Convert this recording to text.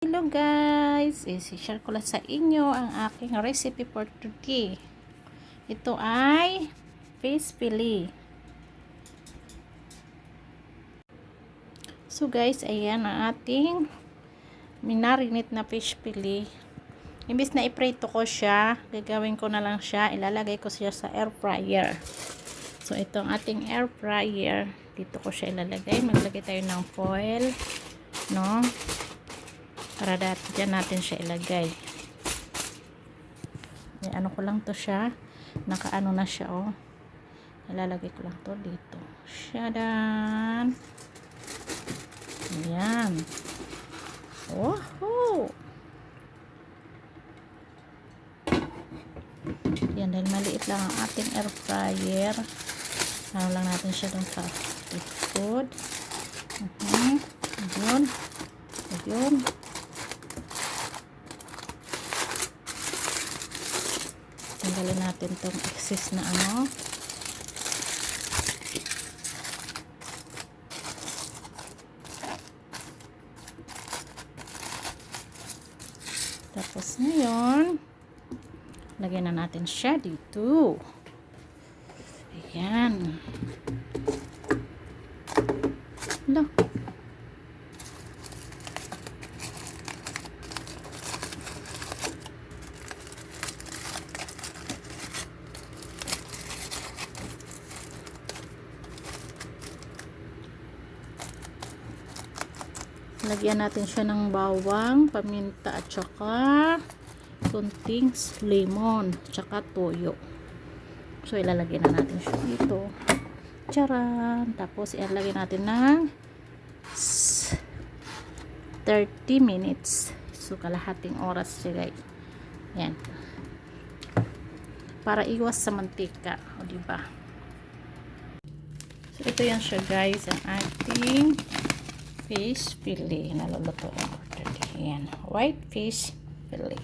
Hello guys, i-share ko lang sa inyo ang aking recipe for today. Ito ay fish fillet. So guys, ayan ang ating minarinate na fish fillet. Imbis na iprito ko siya, gagawin ko na lang siya, ilalagay ko siya sa air fryer. So ito ang ating air fryer. Dito ko siya ilalagay. Maglagay tayo ng foil, no? Para dyan natin siya ilagay. Ano ko lang to siya. Nakaano na siya, oh. Ilalagay ko lang to dito. Shadan. Ayan. Woohoo! Yan, dahil maliit lang ang ating air fryer. Ano lang natin siya dun sa food. Ayun. Ayun. Tanggalin natin tong excess na ano. Tapos ngayon, lagyan na natin siya dito. Ayan. Hala. Lagyan natin siya ng bawang, paminta at saka kunting lemon, tsaka toyo. So ilalagay na natin siya dito. Charan! Tapos ilalagay natin ng 30 minutes. So kalahating oras siya, guys. Yan. Para iwas sa mantika, o diba? So ito yan siya, guys, ang ating fish fillet na lulutuin ko today. Ayan, white fish fillet.